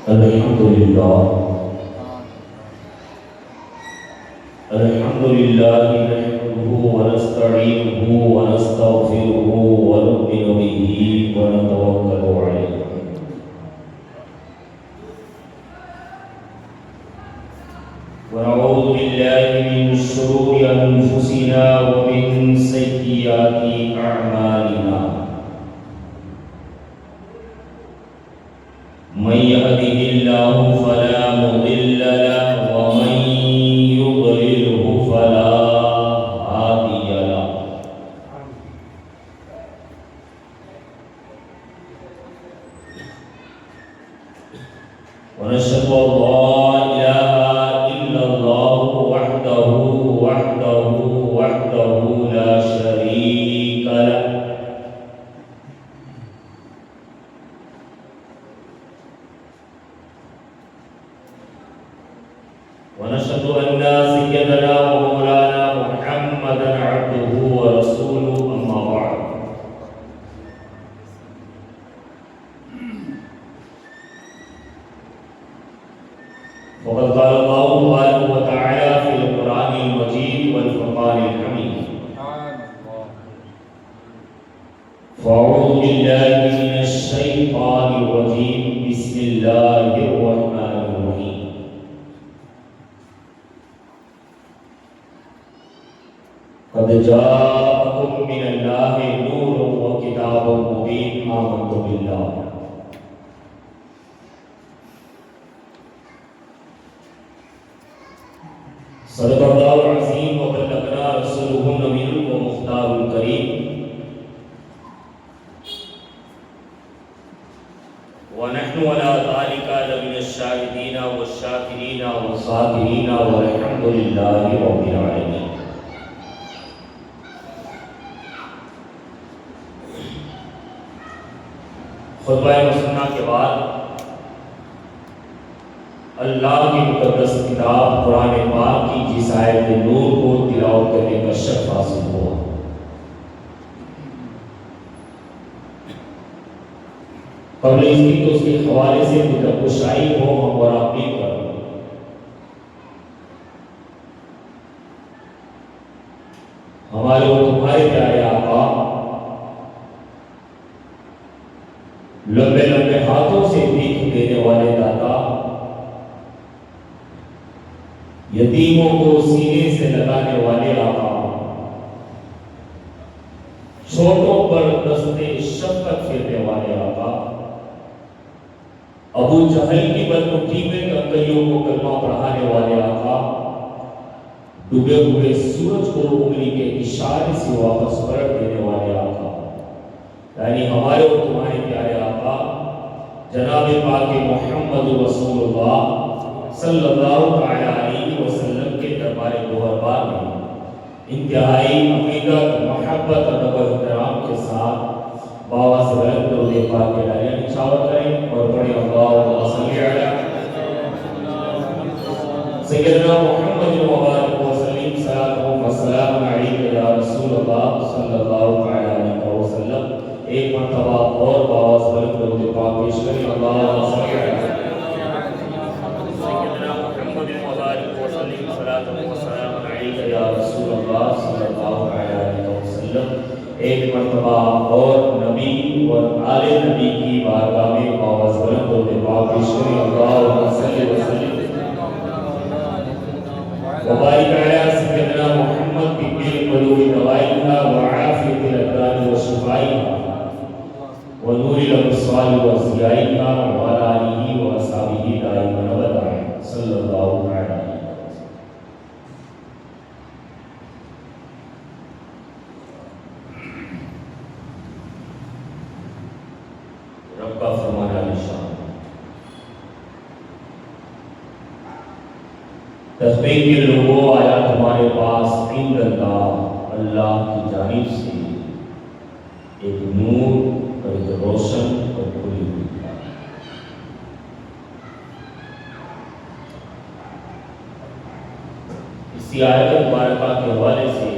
الحمدللہ نحمده ونستعینه ونستغفره ونؤمن به ونتوکل علیہ ونعوذ باللہ من شرور انفسنا ومن سیئات اعمالنا من يهده الله فلا مضل له ومن يضلله فلا هادي له ونشهد أن لا إله إلا الله وحده لا شريك له ونشهد أن سيدنا ومولانا محمدا عبده ورسوله أما بعد فقد قال الله تبارك وتعالى في القرآن المجيد والفرقان الحميد فأعوذ بالله من الشيطان الرجيم بسم الله الرحمن الرحيم قد جاءكم من الله نور وكتاب مبين آمنت بالله صدق الله العظيم وبلغنا رسوله النبي المختار الكريم ونحن على ذلك لمن الشاهدين والشاكرين والصابرين والحمد لله رب العالمين خطبہ مسنہ کے بعد اللہ کی مقدس کتاب قرآن پاک کی جس آیت نور کو تلاوت کرنے کا شرف حاصل ہوا قبل اس کی تو اس کے حوالے سے کشائی ہو ہم اور آپ بھی کر ہمارے اور تمہارے پیارے آقا لمبے لمبے ہاتھوں سے بھیک دینے والے داتا یتیموں کو سینے سے لگانے والے آقا چھوٹوں پر دستے شفقت پھیرنے والے آقا ابو جہل کی بدمٹھی میں کنکریوں کو کلمہ پڑھانے والے آقا ڈوبے ہوئے سورج کو انگلی کے اشارے سے واپس پلٹ دینے والے آقا یعنی ہمارے اور تمہارے پیارے آقا جناب پاک محمد رسول اللہ صلی اللہ علیہ وسلم کے دربار گوہربار میں انتہائی عقیدت محبت ادب و احترام کے ساتھ بابا سے بلند درود پاک کے ڈالیاں نچھاور کریں اور پڑھیں اللہم صلی علی سیدنا محمد مبارک وسلم صلاۃ و سلام علیک یا رسول اللہ صلی اللہ علیہ وسلم ایک مرتبہ اور بابا سے بلند درود پاک پیش کریں اللہم صلی علی یا رسول اللہ صلی اللہ علیہ وسلم ایک مرتبہ اور نبی اور آل نبی کی بارگاہ میں آواز بلند و دعا پیش کریں اللہم صلی وسلم وبارک علی سیدنا محمد طب القلوب دوائها وعافیۃ الابدان وشفائها ونور الابصار وضیائها وعلی آلہ واصحابہ دائما ابدا صلی اللہ علیہ وسلم کا فرمانا نشان تسبیح کے لوگوں آیا تمہارے پاس عند اللہ اللہ کی جانب سے ایک نور اور ایک روشن اور کھلی ہوئی کتاب اسی آیت مبارکہ کے حوالے سے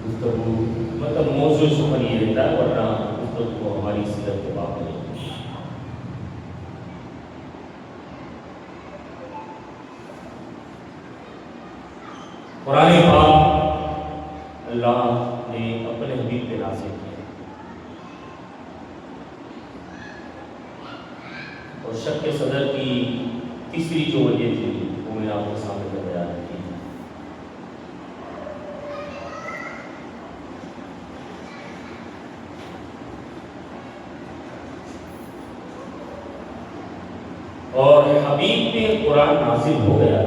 گفتگو مطلب موضوع سخن یہ رہتا ہے، ورنہ اس وقت کو ہماری سیرت کے باب نہیں۔ قرآن پاک اللہ نے اپنے حبیب پہ نازل کیا، اور شک صدر کی تیسری جو وجہ تھی وہ میں نے آپ کے سامنے بیان کی۔ اور حبیب پہ قرآن نازل ہو گیا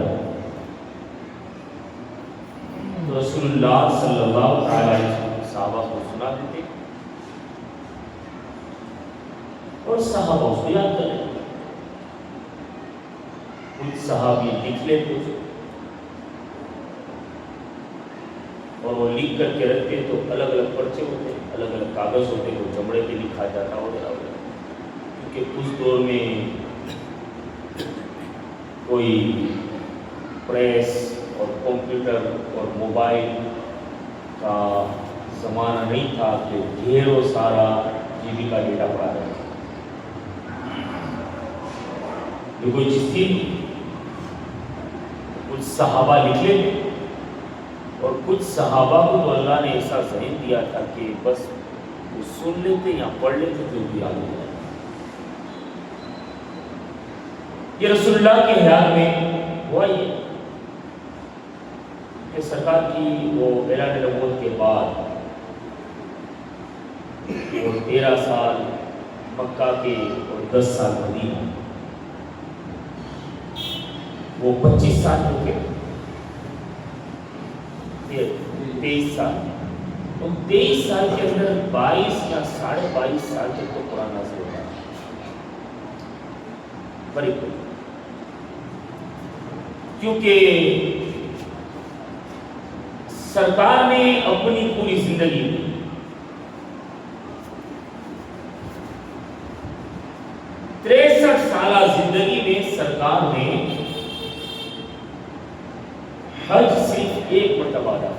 تو رسول اللہ صلی اللہ علیہ وسلم صحابہ کو سنا دیتے اور صحابہ اس کو یاد کر لیتے، کچھ صحابی لکھ لیتے اور وہ لکھ کر کے رکھتے تو الگ الگ پرچے ہوتے، الگ الگ کاغذ ہوتے، وہ چمڑے پہ لکھا جاتا وغیرہ، کیونکہ اس دور میں کوئی پریس اور کمپیوٹر اور موبائل کا زمانہ نہیں تھا کہ ڈھیروں سارا جی بی کا ڈیٹا پڑا رہا ہے۔ یہ کوئی چیز تھی، کچھ صحابہ لکھ لیتے اور کچھ صحابہ کو تو اللہ نے ایسا ذہن دیا تھا کہ بس وہ سن لیتے یا پڑھ لیتے تو بھی یاد ہو جائے۔ یہ رسول اللہ کے حیات میں ہوا یہ کہ سرکار کی وہ اعلان نبوت کے بعد وہ 13 سال مکہ کے اور 10 سال مدینہ، وہ 25 سال ہو گئے، 23 سال، ان 23 سال کے اندر 22 یا 22.5 سال تک تو قرآن نازل ہوتا ہے۔ بڑی بڑی، کیونکہ سرکار نے اپنی پوری زندگی میں تریسٹھ سالہ زندگی میں سرکار نے حج صرف ایک مرتبہ ادا کیا،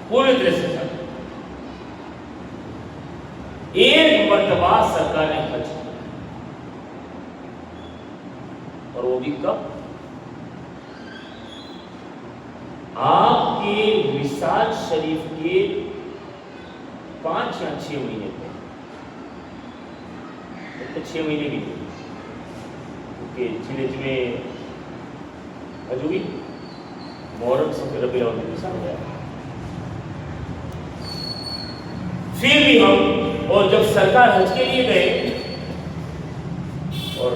پورے 63 سال ایک مرتبہ سرکار نے حج کیا، اور وہ بھی کب؟ آپ کے وصال شریف کے 5 یا 6 مہینے پہ، 6 مہینے بھی تھے کیونکہ جلد میں حج ہوئی، محرم سے ربیع الاول میں سال گیا۔ پھر بھی ہم، اور جب سرکار حج کے لیے گئے اور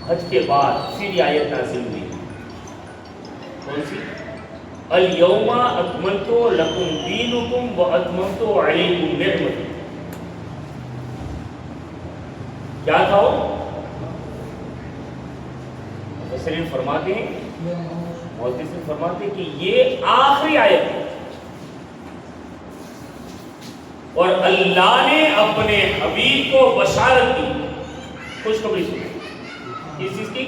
حج کے بعد پھر یہ آیت نازل ہوئی، کون سی؟ اليوم اکملت لکم دینکم واتممت علیکم نعمتی۔ کیا تھا وہ؟ مفسرین فرماتے ہیں، محدثین فرماتے ہیں کہ یہ آخری آیت ہے، اور اللہ نے اپنے حبیب کو بشارت دی، خوشخبری سنی، کس چیز کی؟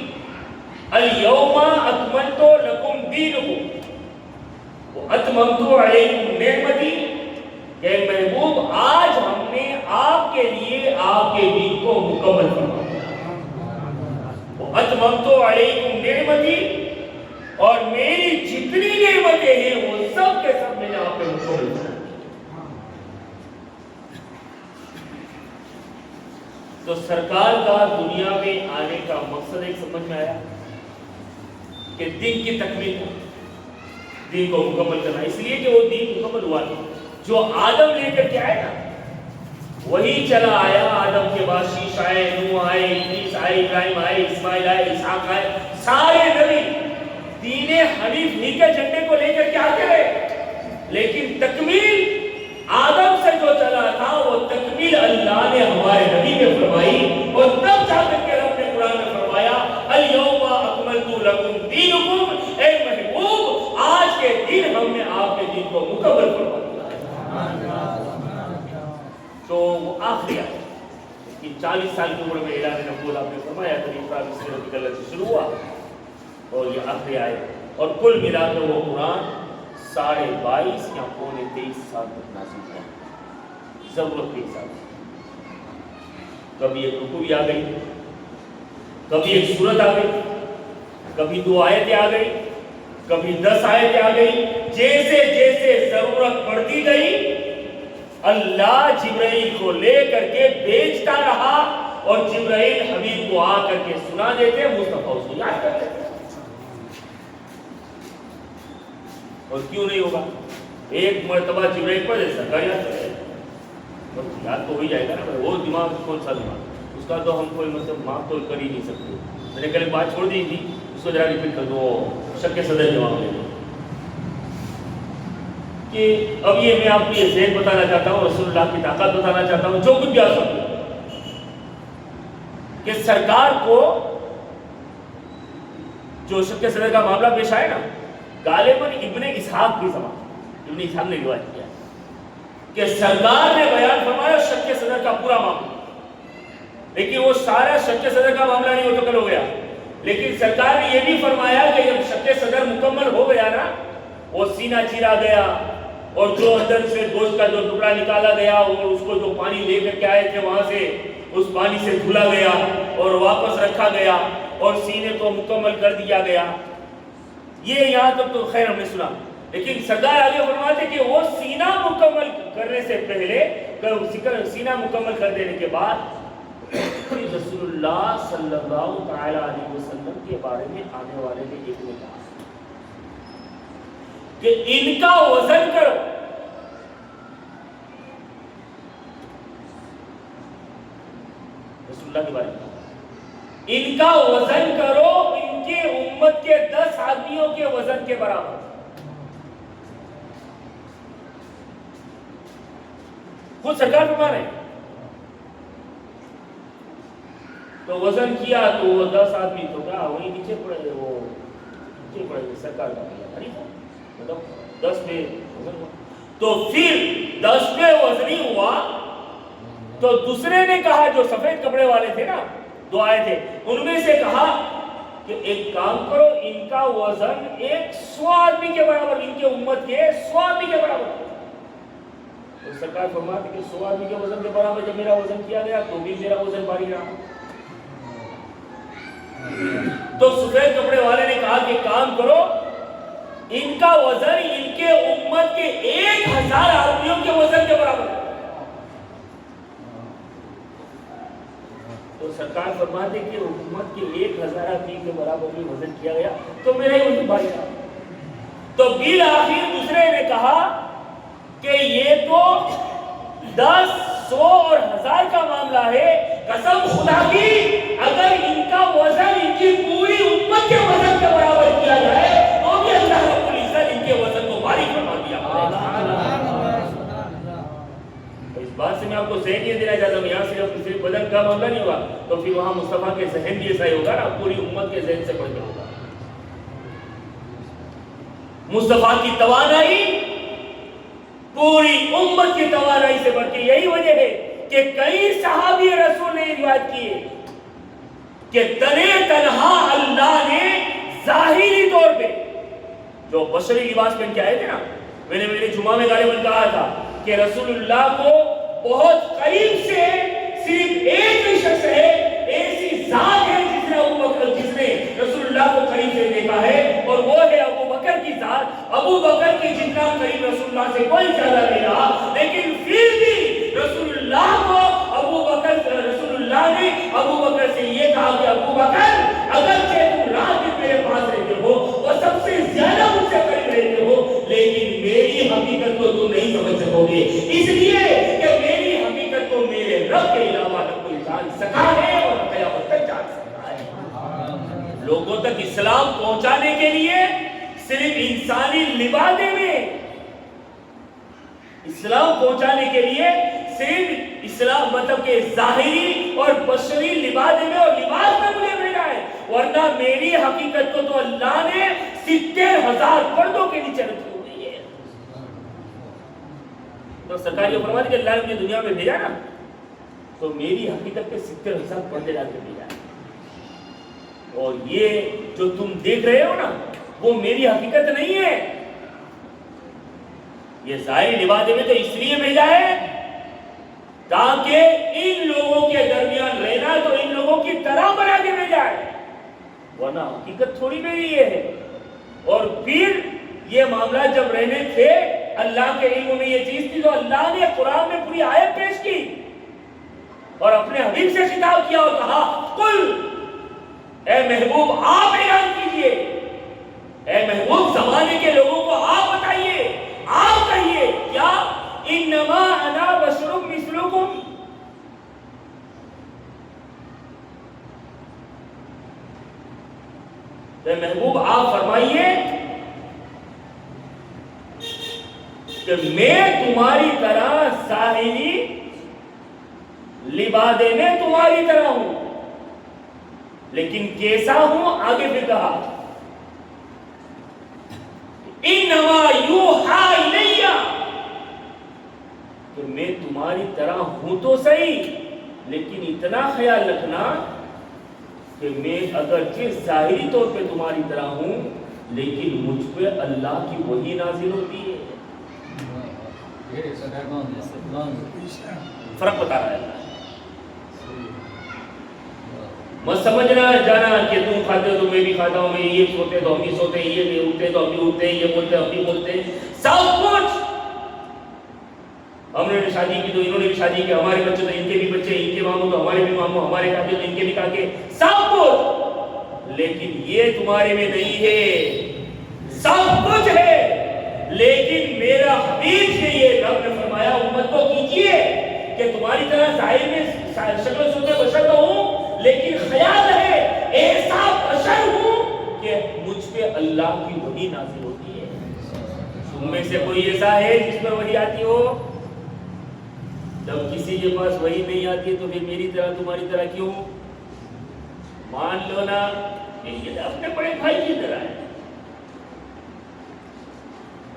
اليوم اکملت لکم دینکم واتممت علیکم نعمتی، کہ محبوب آج ہم نے آپ کے لیے آپ کے دین کو مکمل فرما دیا، واتممت علیکم نعمتی، اور میری جتنی نعمتیں ہیں وہ سب کے سب میں نے آپ پہ مکمل فرما دیا۔ تو سرکار کا دنیا میں آنے کا مقصد ایک سمجھ میں آیا کہ دین کی تکمیل ہو، دین کو مکمل کرنا، اس لیے کہ وہ دین مکمل ہوا نہیں، جو آدم لے کر کے آئے نا وہی چلا آیا۔ آدم کے بعد شیش آئے، نوح آئے، ادریس آئے، ابراہیم آئے، اسماعیل آئے، اسحاق آئے، سارے نبی دین حنیف ہی کے جھنڈے کو لے کر کے آتے رہے، لیکن تکمیل آدم سے جو چلا تھا وہ تکمیل اللہ نے ہمارے نبی میں فرمائی، اور تب جا کر کے رب نے قرآن میں فرمایا اليوم اکملت لکم دینکم، اے محبوب آج کے دن ہم نے آپ کے دین کو مکمل فرما دیا۔ تو وہ آخری آیت کہ 40 سال کی عمر میں اعلان نبوت آپ نے فرمایا، تو اسرا بسم ربک الذی شروع ہوا، اور یہ آخری آیت اور کل ملا کر وہ قرآن 22.5 یا 23 سال تک نازل ہوا، ضرورت کے حساب سے۔ کبھی ایک رکوع بھی آ گئی، کبھی ایک سورت آ گئی، کبھی 2 آیتیں آ گئی، کبھی 10 آیتیں آ گئی۔ جیسے جیسے ضرورت پڑتی گئی اللہ جبرائیل کو لے کر کے بھیجتا رہا، اور جبرائیل حبیب کو آ کر کے سنا دیتے، مصطفیٰ اس کو یاد کر لیتے۔ اور کیوں نہیں ہوگا؟ ایک مرتبہ جبرائیل پڑھ دے سرکار یاد تو ہو ہی جائے گا نا، وہ دماغ کون سا دماغ، اس کا تو ہم کوئی مطلب معاف تو کر ہی نہیں سکتے۔ میں نے کل ایک بات چھوڑ دی تھی، اس کو ذرا ریپیٹ کر دو، شک صدر جواب لے لو کہ اب یہ میں آپ کو یہ ذہن بتانا چاہتا ہوں، رسول اللہ کی طاقت بتانا چاہتا ہوں، جو کچھ بھی آ سکتا کہ سرکار کو جو شک صدر کا معاملہ پیش آئے نا، غالباً ابن اسحاق کی زبان، ابن اسحاق نے روایت کیا کہ سرکار نے بیان فرمایا شک صدر کا پورا معاملہ، لیکن وہ سارا شک صدر کا معاملہ نہیں ہو تو کل ہو گیا، لیکن سرکار نے یہ بھی فرمایا کہ جب شک صدر مکمل ہو گیا نا، وہ سینہ چیرا گیا اور جو اندر سے گوشت کا جو ٹکڑا نکالا گیا اور اس کو جو پانی لے کر کے آئے تھے وہاں سے اس پانی سے دھلا گیا اور واپس رکھا گیا اور سینے کو مکمل کر دیا گیا۔ یہ یہاں تک تو خیر ہم نے سنا، لیکن سردار آگے فرماتے کہ وہ سینہ مکمل کرنے سے پہلے، سینہ مکمل کر دینے کے بعد رسول اللہ صلی اللہ تعالی علیہ وسلم کے بارے میں آنے والے نے ایک نے کہا کہ ان کا وزن کرو، رسول اللہ کے بارے میں ان کا وزن کرو، ان کے امت کے 10 آدمیوں کے وزن کے برابر۔ خود سرکار فرما رہے ہیں، تو وزن کیا تو وہ 10 آدمی تو کیا وہی نیچے پڑے گئے، وہ نیچے پڑے گئے، سرکار کا مطلب 10 پہ وزن ہوا، تو پھر 10 پہ وزنی ہوا تو دوسرے نے کہا، جو سفید کپڑے والے تھے نا، 2 آئے تھے، ان میں سے کہا کہ ایک کام کرو، ان کا وزن 100 آدمی کے برابر، ان کے امت کے 100 آدمی کے برابر۔ تو سرکار فرماتے کہ 100 آدمی کے وزن کے برابر جب میرا وزن کیا گیا تو بھی میرا وزن بھاری رہا۔ تو سفید کپڑے والے نے کہا کہ کام کرو، ان کا وزن ان کے امت کے 1000 آدمیوں کے وزن کے برابر ہے۔ تو سرکار فرماتے کہ امت کے 1000 آدمی کے برابر بھی وزن کیا گیا تو میرا ہی وزن بھاری رہا۔ تو بالآخر دوسرے نے کہا کہ یہ تو 10، 100 اور 1000 کا معاملہ ہے، قسم خدا کی اگر ان کا وزن ان کی پوری امت کے وزن کے برابر کیا جائے تو بھی اللہ رب العزت ان کے وزن کو بھاری فرما دیا۔ اس بات سے میں آپ کو ذہن یہ دینا چاہتا ہوں، یہاں صرف بدن کا معاملہ نہیں ہوگا تو پھر وہاں مصطفیٰ کے ذہن بھی ایسا ہی ہوگا نا، پوری امت کے ذہن سے بڑھ کے ہوگا۔ مصطفیٰ کی توانائی پوری امت کی توانائی سے بڑھ کے، یہی وجہ ہے کہ کئی صحابی رسول نے روایت کی ہے کہ تنے تنہا اللہ نے ظاہری طور پہ جو بشری لباس پہن کے آئے تھے نا، میں نے میرے جمعہ میں غالباً کہا تھا کہ رسول اللہ کو بہت قریب سے صرف ایک ہی شخص ہے، ایسی ذات ہے جس نے رسول اللہ کو قریب سے دیکھا ہے، اور وہ ہے ابو بکر کی ذات۔ ابو بکر کی جتنا قریب رسول اللہ سے کوئی زیادہ نہیں رہا، لیکن پھر بھی رسول اللہ کو رسول اللہ نے ابو بکر سے یہ کہا کہ ابو بکر اگرچہ تم رات دن میرے پاس رہتے ہو اور سب سے زیادہ مجھ سے قریب رہتے ہو، لیکن میری حقیقت کو تم نہیں سمجھ سکو گے، اس لیے کہ میری حقیقت کو میرے رب کے علاوہ نہ کوئی جان سکا ہے اور قیامت تک جان سکتا ہے۔ لوگوں تک اسلام پہنچانے کے لیے صرف انسانی لبادے میں، اسلام پہنچانے کے لیے صرف اسلام مطلب کہ ظاہری اور بشری لبادے میں اور لباس میں مجھے ملا ہے، ورنہ میری حقیقت کو تو اللہ نے 70,000 پردوں کے نیچے رکھی ہوئی ہے۔ تو سرکار یہ فرماتے کہ اللہ نے مجھے دنیا میں بھیجا نا تو میری حقیقت پہ 70,000 پردے ڈال کے بھیجا ہے، اور یہ جو تم دیکھ رہے ہو نا وہ میری حقیقت نہیں ہے. یہ ظاہری لبادے میں تو اس لیے بھیجا ہے تاکہ ان لوگوں کے درمیان رہنا تو ان لوگوں کی طرح بنا کے بھیجا ہے, ورنہ حقیقت تھوڑی میری یہ ہے. اور پھر یہ معاملہ جب رہنے تھے اللہ کے علم میں یہ چیز تھی تو اللہ نے قرآن میں پوری آیت پیش کی اور اپنے حبیب سے خطاب کیا اور کہا قل, اے محبوب آپ اعلان کیجئے, اے محبوب زمانے کے لوگوں کو آپ بتائیے, آپ کہیے کیا انما انا بشر مثلکم, اے محبوب آپ فرمائیے کہ میں تمہاری طرح ظاہری لبادے میں تمہاری طرح ہوں, لیکن کیسا ہوں آگے پھر کہا انما یوحا الی, کہ میں تمہاری طرح ہوں تو صحیح لیکن اتنا خیال رکھنا کہ میں اگرچہ ظاہری طور پہ تمہاری طرح ہوں لیکن مجھ پہ اللہ کی وحی نازل ہوتی ہے. فرق بتا رہا ہے اللہ. مت سمجھنا جانا کہ تم کھاتے ہو تو میں بھی کھاتا ہوں, میں یہ سوتے تو ہم بھی سوتے ہیں, یہ اٹھتے تو ہم بھی اٹھتے ہیں, یہ بولتے ہم بھی بولتے ہیں, سب کچھ. ہم نے شادی کی تو انہوں نے بھی شادی کی, ہمارے بچے تو ان کے بھی بچے, ان کے ماموں تو ہمارے بھی ماموں, ہمارے کاکے تو ان کے بھی کاکے, سب کچھ. لیکن یہ تمہارے میں نہیں ہے, سب کچھ ہے لیکن میرا حبیب سے یہ رب نے فرمایا امت کو کیجئے کہ تمہاری طرح ظاہر میں شکل و صورت بشر تو ہوں لیکن خیال ہے ایسا بشر ہوں کہ مجھ پہ اللہ کی وحی نازل ہوتی ہے. تم میں سے کوئی ایسا ہے جس پر وحی آتی ہو؟ جب کسی کے پاس وحی نہیں آتی تو پھر میری طرح تمہاری طرح کیوں؟ مان لو نا یہ اپنے بڑے بھائی کی طرح ہے.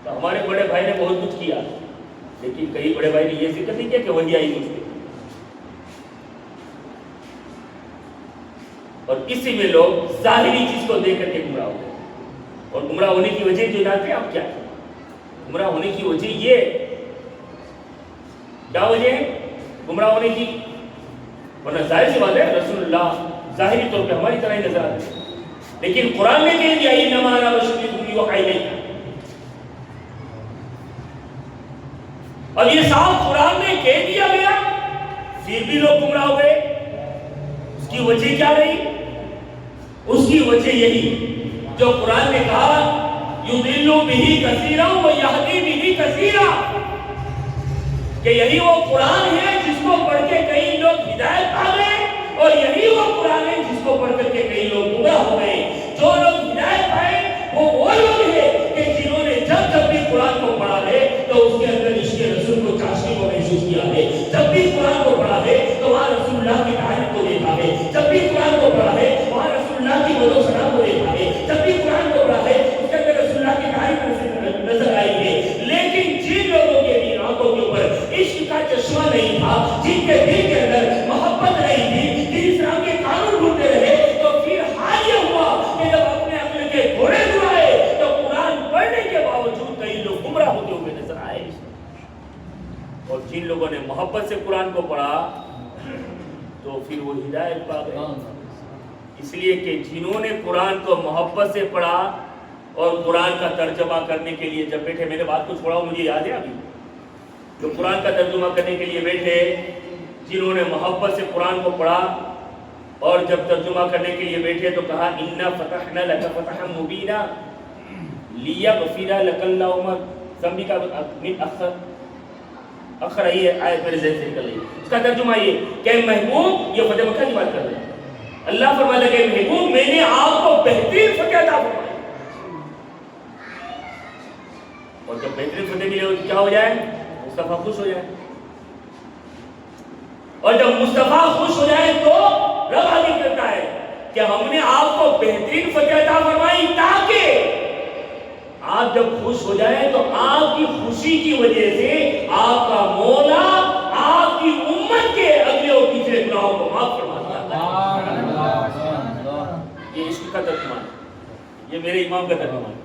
تو ہمارے بڑے بھائی نے بہت کچھ کیا لیکن کئی بڑے بھائی نے یہ ذکر نہیں کیا کہ وحی آئی مجھ پہ. اور اسی میں لوگ ظاہری چیز کو دیکھ کر کے گمراہ ہو گئے. اور گمراہ ہونے کی وجہ جو جانتے ہیں آپ کیا ہے؟ گمراہ ہونے کی وجہ یہ کیا وجہ ہے گمراہ ہونے کی؟ ورنہ ظاہر سی بات ہے رسول اللہ ظاہری طور پہ ہماری طرح ہی نظر آتے ہیں لیکن قرآن نے کہہ دیا انما انا بشر مثلکم یوحا الی. اب یہ صاحب قرآن میں کہہ دیا گیا پھر بھی لوگ گمراہ ہوئے. اس کی وجہ کیا رہی؟ اس کی وجہ یہی جو قرآن نے کہا یضل بہ کثیرا ویہدی بہ کثیرا, کہ یہی وہ قرآن ہے جس کو پڑھ کے کئی لوگ ہدایت پا گئے اور یہی وہ قرآن ہے جس کو پڑھ کر کے کئی لوگ گمراہ ہو گئے. جو لوگ ہدایت پائے وہ لوگ ہیں کہ جنہوں نے جب بھی قرآن کو پڑھا ہے تو اس کے اندر عشق رسول کو چاشنی کو محسوس کیا ہے. جب بھی قرآن کو پڑھا ہے تو وہاں رسول اللہ کی تعریف کو دیکھا ہے. جب بھی قرآن کو پڑھا ہے وہاں رسول اللہ کی مدح و ثنا کو دیکھا ہے. جب بھی قرآن کو پڑھا ہے اس کے اندر رسول اللہ کی تعریف نظر آئی ہے. لیکن جن لوگوں کے بھی آنکھوں کے اوپر عشق کا چشمہ نہیں تھا, جن کے دل کے اندر محبت نہیں تھی, جن اسلام کے قانون ڈھونڈتے رہے, تو پھر حال یہ ہوا کہ جب اپنے عقل کے گھوڑے دھائے تو قرآن پڑھنے کے باوجود کئی لوگ گمراہ ہوتے ہوئے نظر آئے. اور جن لوگوں نے محبت سے قرآن کو پڑھا تو پھر وہ ہدایت پا گئے. اس لیے کہ جنہوں نے قرآن کو محبت سے پڑھا اور قرآن کا ترجمہ کرنے کے لیے جب بیٹھے, میں نے بات کو چھوڑا ہوں مجھے یاد ہے ابھی, جو قرآن کا ترجمہ کرنے کے لیے بیٹھے جنہوں نے محبت سے قرآن کو پڑھا اور جب ترجمہ کرنے کے لیے بیٹھے تو کہا انا فتحنا لک فتحا مبینا لیغفر لک اللہ ما ذنبک من اخر آئی ہے آیت میرے ذہن سے نکل رہی ہے. اس کا ترجمہ یہ کہ محبوب, یہ فتح مکہ کی بات کر رہے ہیں, اللہ فرماتا ہے کہ محبوب میں نے آپ کو بہترین فتح عطا فرمائی. اور جب بہترین فتح ملے تو کیا ہو جائے؟ مصطفیٰ خوش ہو جائے. اور جب مصطفیٰ خوش ہو جائے تو رب آگے کرتا ہے کہ ہم نے آپ کو بہترین فتح عطا فرمائی تاکہ آپ جب خوش ہو جائیں تو آپ کی خوشی کی وجہ سے آپ کا مولا آپ کی امت کے اگلے اور پیچھے گناہوں کو معاف فرما دیتا ہے. یہ عشق کا ترجمہ ہے, یہ میرے امام کا ترجمہ ہے.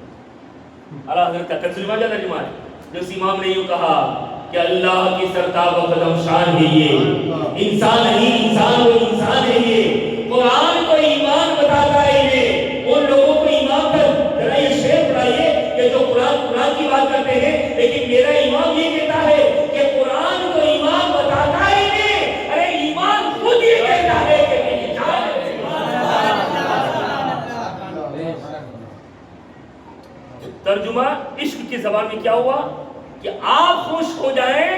اعلیٰ حضرت کا ترجمہ کیا ترجمہ ہے؟ جو اس امام نے یوں کہا کہ اللہ کی سرتاب و قدم شان ہے یہ، انسان نہیں انسان وہ انسان ہے یہ، قرآن کو ایمان بتاتا ہے یہ، ان لوگوں کو ایمان کا ذرا یہ شعر پڑھائیے کہ جو قرآن کی بات کرتے ہیں، لیکن میرا امام یہ کہتا ہے کہ قرآن کو ایمان بتاتا ہے یہ، ارے ایمان خود یہ کہتا ہے کہ میری جان ہے۔ ترجمہ عشق کی زبان میں کیا ہوا کہ آپ خوش ہو جائیں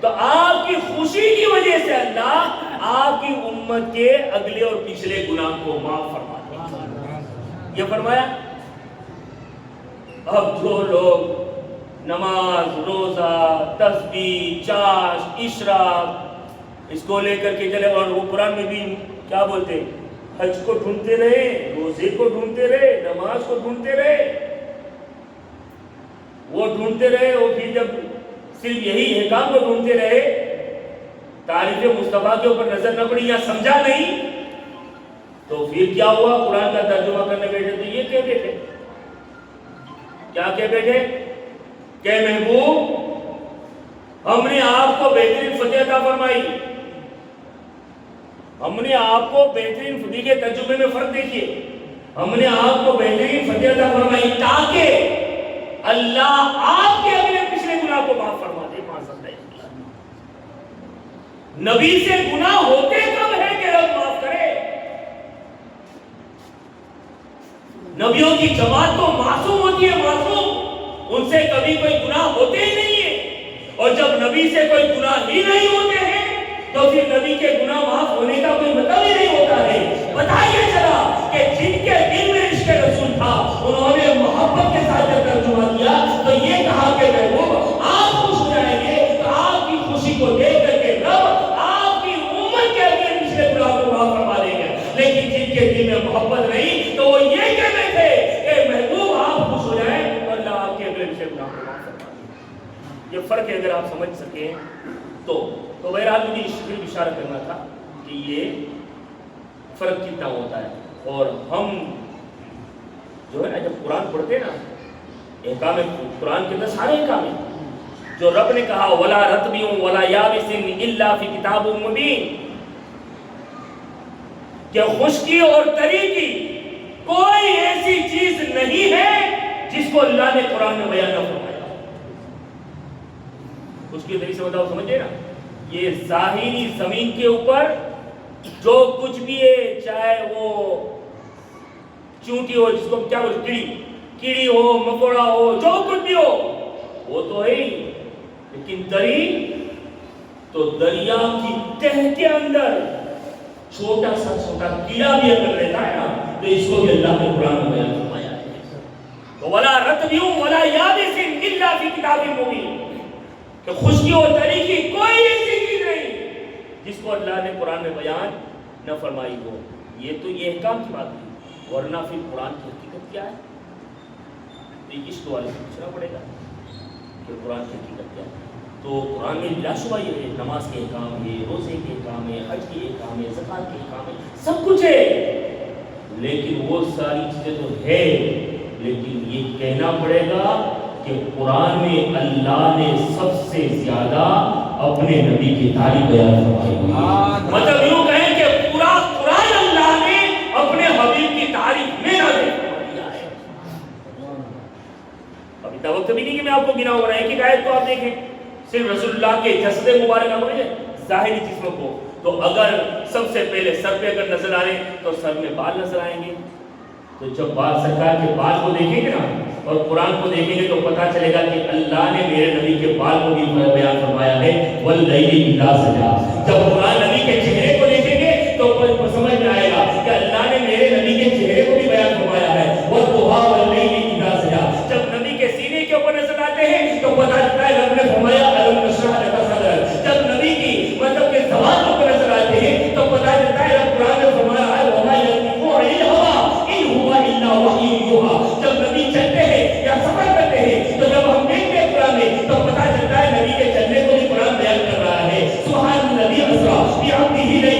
تو آپ کی خوشی کی وجہ سے اللہ آپ کی امت کے اگلے اور پچھلے گناہ کو معاف فرما دے، یہ فرمایا۔ اب جو لوگ نماز، روزہ، تسبیح، چاش، اشراق اس کو لے کر کے چلے، اور وہ قرآن میں بھی کیا بولتے ہیں، حج کو ڈھونڈتے رہے، روزے کو ڈھونڈتے رہے، نماز کو ڈھونڈتے رہے، وہ ڈھونڈتے رہے، وہ پھر جب صرف یہی احکام کو ڈھونڈتے رہے، تعریف مصطفیٰ کے اوپر نظر نہ پڑی یا سمجھا نہیں، تو پھر کیا ہوا؟ قرآن کا ترجمہ کرنے بیٹھے تو یہ کہہ بیٹھے، کیا کہہ بیٹھے کہ محبوب ہم نے آپ کو بہترین فتح عطا فرمائی، ہم نے آپ کو بہترین فتح کے ترجمے میں فرق دیکھیے، ہم نے آپ کو بہترین فتح عطا فرمائی تاکہ اللہ آپ کے اگلے پچھلے گناہ کو معاف فرما دے۔ نبی سے گناہ ہوتے کب ہے کہ رب معاف کرے؟ نبیوں کی جماعت تو معصوم ہوتی ہے، معصوم، ان سے کبھی کوئی گناہ ہوتے ہی نہیں ہے، اور جب نبی سے کوئی گناہ ہی نہیں ہوتے ہیں تو پھر نبی کے گناہ معاف ہونے کا کوئی مطلب ہی نہیں ہوتا ہے۔ بتائیے چلا کہ جن کے دل میں عشق رسول تھا انہوں نے محبت کے ساتھ جب ترجمہ کیا تو یہ کہا کہ محبوب آپ خوش ہو جائیں گے تو آپ کی خوشی کو دیکھ کر کے رب آپ کی امت کے اگلے پچھلے گناہ کو معاف فرما دیں گے، لیکن جن کے دل میں محبت نہیں تو وہ یہ کہتے تھے کہ محبوب آپ خوش ہو جائیں تو اللہ آپ کے اگلے پچھلے گناہ کو معاف فرما دیں گے۔ یہ فرق ہے، اگر آپ سمجھ سکیں تو بہرحال مجھے اس پر اشارہ کرنا تھا کہ یہ فرق کتنا ہوتا ہے۔ اور ہم جو ہے نا جب قرآن پڑھتے ہیں نا، احکام قرآن کے اندر سارے احکام ہیں جو رب نے کہا وَلَا رَطْبٍ وَلَا يَابِسٍ إِلَّا فِي كِتَابٍ مُبِينٍ، کہ خشکی اور تری کی کوئی ایسی چیز نہیں ہے جس کو اللہ نے قرآن میں بیان نہ فرمایا۔ خشکی اور تری سے بتاؤ، سمجھے نا، یہ ظاہری زمین کے اوپر جو کچھ بھی ہے، چاہے وہ چونٹی ہو، جس کو کیا بولتے، کیڑی ہو، مکوڑا ہو، جو کچھ بھی ہو وہ تو ہے ہی، لیکن دری تو دریا کی تہ کے اندر چھوٹا سا چھوٹا کیڑا بھی اگر رہتا ہے نا تو اس کو بھی اللہ نے قرآن میں بیان فرمایا ہے۔ تو وَلَا رَطْبٍ وَلَا يَابِسٍ إِلَّا فِي كِتَابٍ مُبِينٍ، کہ خشکی اور تری کی کوئی ایسی چیز نہیں جس کو اللہ نے قرآن میں بیان نہ فرمائی ہو۔ یہ تو یہ احکام کی بات ہے، ورنہ پھر قرآن کی حقیقت کیا ہے؟ تو عشق والے سے پوچھنا پڑے گا کہ قرآن کی حقیقت کیا ہے۔ تو قرآن میں بلا شبہ یہ ہے، نماز کے احکام ہے، روزے کے احکام ہے، حج کے احکام ہے، زکوٰۃ کے احکام ہے، سب کچھ ہے، لیکن وہ ساری چیزیں تو ہے، لیکن یہ کہنا پڑے گا کہ قرآن میں اللہ نے سب سے زیادہ اپنے نبی کی تعریف بیان فرمائی ہے۔ مطلب یوں کہیں کہ پورا قرآن اللہ نے اپنے حبیب کی تعریف میں نازل فرما دیا ہے۔ اب اتنا وقت بھی نہیں کہ میں آپ کو گنا ہو رہا ہے، ایک آیت کو آپ دیکھیں، صرف رسول اللہ کے جسد مبارک کو، ظاہری جسم کو، تو اگر سب سے پہلے سر پہ اگر نظر آ رہے تو سر میں بال نظر آئیں گے، تو جب بال سرکار کے بال کو دیکھیں گے نا اور قرآن کو دیکھیں گے تو پتہ چلے گا کہ اللہ نے میرے نبی کے بال کو بھی بیان فرمایا ہے، وَاللَّيْلِ إِذَا سَجَىٰ۔ جب قرآن نبی کے چہرے کو دیکھیں گے تو سمجھ میں آئے گا کہ اللہ نے میرے نبی کے چہرے کو بھی بیان فرمایا ہے، وَالضُّحَىٰ وَاللَّيْلِ إِذَا سَجَىٰ۔ جب نبی کے سینے کے اوپر نظر آتے ہیں تو پتہ چلتا ہے رب نے فرمایا أَلَمْ نَشْرَحْ لَكَ صَدْرَكَ۔ جب نبی کی مطلب کہ زبان کے اوپر نظر آتے ہیں تو پتہ چلتا ہے رب قرآن نے فرمایا ہے وَمَا يَنطِقُ عَنِ الْهَوَىٰ إِنْ هُوَ إِلَّا وَحْيٌ يُوحَىٰ۔ جب نبی چلتے ہیں یا سفر کرتے ہیں تو جب ہم دیکھتے ہیں قرآن میں تو پتہ چلتا ہے نبی کے چلنے کو بھی قرآن بیان کر رہا ہے۔ سبحان الذی اسریٰ بعبدہ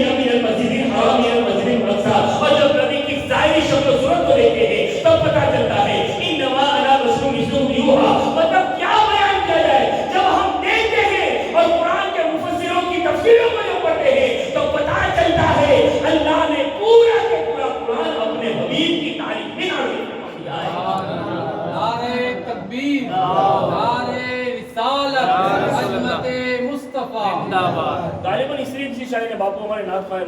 تکبیر، نعرے رسالت، عظمت مصطفیٰ زندہ باد۔ غالباً اس لیے کسی شاعر نے باپو ہمارے نعت خواہ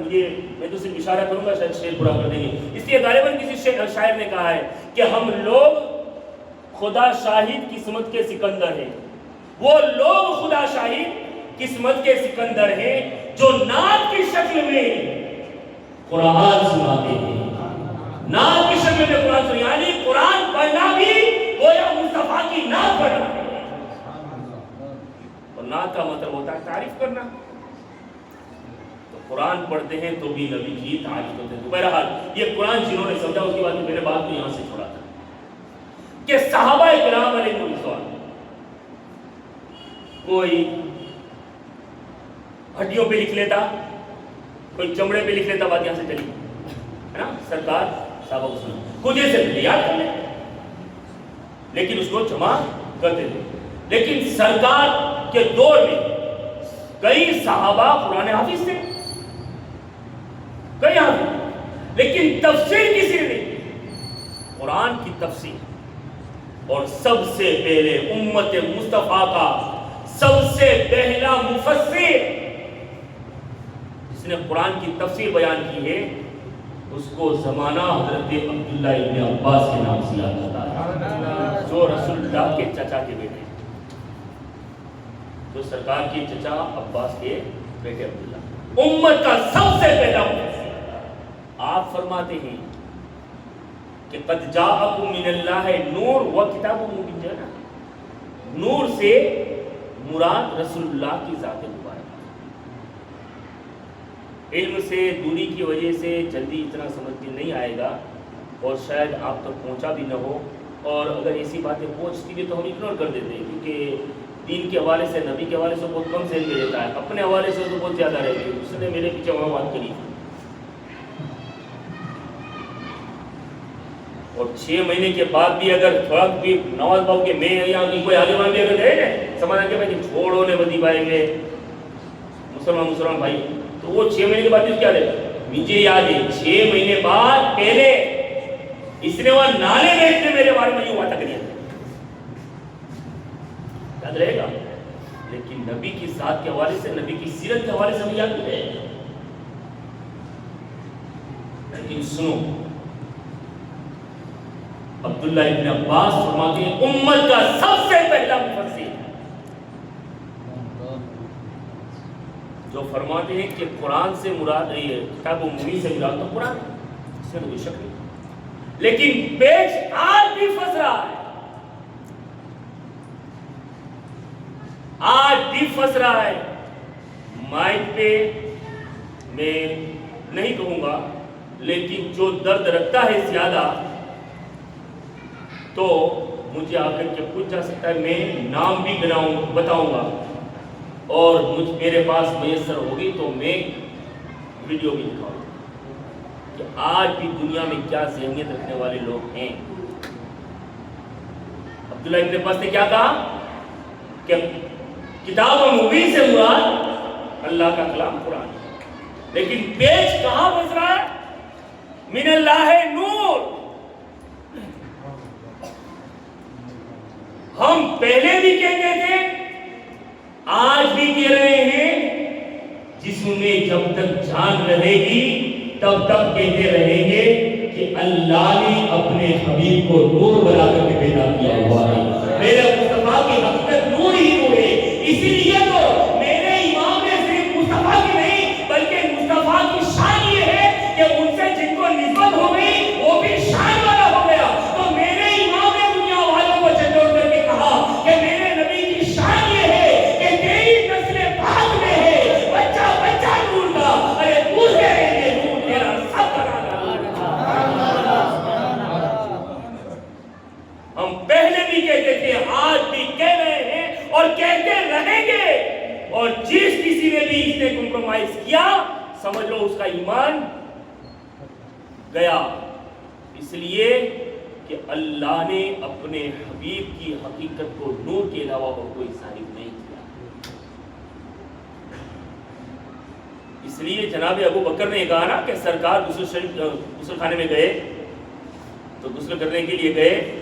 میں تو صرف اشارہ کروں گا، شاید شعر پورا کر دیں گے، اس لیے غالباً کسی شاعر نے کہا ہے کہ ہم لوگ خدا شاہد قسمت کے سکندر ہیں، وہ لوگ خدا شاہد قسمت کے سکندر ہیں جو نعت کی شکل میں قرآن سناتے ہیں، نعت کی شکل میں قرآن سناتے ہیں، یعنی قرآن پڑھنا بھی گویا مصطفیٰ کی نعت پڑھنا ہے، اور نعت کا مطلب ہوتا ہے تعریف کرنا، تو قرآن پڑھتے ہیں تو بھی نبی کی تعریف کرتے ہیں۔ تو بہرحال یہ قرآن جنہوں نے سمجھا، اس کے بعد میں نے بات کو یہاں سے چھوڑا تھا کہ صحابہ کرام علیہ الرضوان کوئی ہڈیوں پہ لکھ لیتا، کوئی چمڑے پہ لکھ لیتا، بات یہاں سے چلی ہے نا، سرکار صحابہ کو سنا کچھ ایسے یاد کر لیں، لیکن اس کو جمع کرتے تھے۔ لیکن سرکار کے دور میں کئی صحابہ قرآن حافظ تھے، کئی حافظ، لیکن تفسیر کسی نے نہیں، قرآن کی تفسیر، اور سب سے پہلے امت مصطفیٰ کا سب سے پہلا مفسر جس نے قرآن کی تفسیر بیان کی ہے، اس کو زمانہ حضرت عبداللہ ابن عباس کے نام سے یاد کرتا ہے، جو رسول اللہ کے چچا کے بیٹے، جو سرکار کے چچا عباس کے بیٹے عبداللہ، امت کا سب سے پہلا مفسر۔ آپ فرماتے ہیں کہ قد جاءکم من اللہ نور و کتاب مبین، جو ہے نا، نور سے مراد رسول اللہ کی ذات مبارک، علم سے دوری کی وجہ سے جلدی اتنا سمجھ میں نہیں آئے گا، اور شاید آپ تک پہنچا بھی نہ ہو، اور اگر ایسی باتیں پہنچتی بھی تو ہم اگنور کر دیتے ہیں، کیونکہ دین کے حوالے سے، نبی کے حوالے سے بہت کم ذہن میں رہتا ہے، اپنے حوالے سے تو بہت زیادہ رہتی ہے۔ اس نے میرے پیچھے وہاں بات کری، اور 6 مہینے کے بعد بھی اگر تھوڑا بھی نواز باؤ کے میں یہاں کی کوئی آگے بھی اگر گئے نا سمجھا کہ بھائی چھوڑو نے بدی بھائی میں مسلمان بھائی، تو وہ 6 مہینے کے بعد کیا رہے گا؟ مجھے یاد ہے 6 مہینے بعد پہلے اس نے وہاں نالے میں اس نے میرے بارے میں یوں بات کری، یاد رہے گا، لیکن نبی کی ذات کے حوالے سے، نبی کی سیرت کے حوالے سے ہمیں یاد نہیں رہے گا۔ لیکن سنو، عبداللہ ابن عباس فرماتے ہیں امت کا سب سے پہلا مفسر، جو فرماتے ہیں کہ قرآن سے مراد نہیں ہے، کتاب و مبین سے مراد تو قرآن ہے، اس میں کوئی شک نہیں، لیکن پیچ آج بھی پھنس رہا ہے، آج بھی پھنس رہا ہے۔ مائک پہ میں نہیں کہوں گا، لیکن جو درد رکھتا ہے زیادہ تو مجھے آ کر کے پوچھ جا سکتا ہے، میں نام بھی بتاؤں گا، اور میرے پاس میسر ہوگی تو میں ویڈیو بھی دکھاؤں گا کہ آج بھی دنیا میں کیا ذہنیت رکھنے والے لوگ ہیں۔ عبداللہ ابن عباس نے کیا کہا کہ کتاب و مبین سے مراد اللہ کا کلام قرآن ہے، لیکن پیچ کہاں پھنس رہا ہے؟ من اللہ نور۔ ہم پہلے بھی کہتے تھے، آج بھی کہہ رہے ہیں، جسم میں جب تک جان رہے گی تب تک کہتے رہیں گے کہ اللہ نے اپنے حبیب کو نور بنا کر کے پیدا کیا ہوا ہے، میرے مصطفیٰ کی حقیقت نور ہی نور ہے۔ اسی لیے تو میرے امام نے صرف مصطفیٰ کی نہیں بلکہ مصطفیٰ کی شان یہ ہے کہ ان سے جن کو نسبت ہو گئی وہ بھی شان والا ہو گیا۔ تو میرے امام نے دنیا والوں کو جھنجھوڑ کر کے کہا کہ میرے نبی کی شان یہ ہے کہ تیری نسل پاک میں ہے بچہ بچہ نور کا، ارے نور تیرے لیے نور تیرا سب کا ہم پہلے بھی کہتے تھے، آج بھی کہہ رہے ہیں اور کہتے رہیں گے، اور جس کسی نے بھی اس نے کمپرومائز کیا سمجھ لو اس کا ایمان گیا، اس لیے کہ اللہ نے اپنے حبیب کی حقیقت کو نور کے علاوہ اور کوئی ظاہر نہیں کیا۔ اس لیے جناب ابو بکر نے کہا نا کہ سرکار غسل خانے میں گئے تو غسل کرنے کے لیے گئے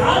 7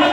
8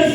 10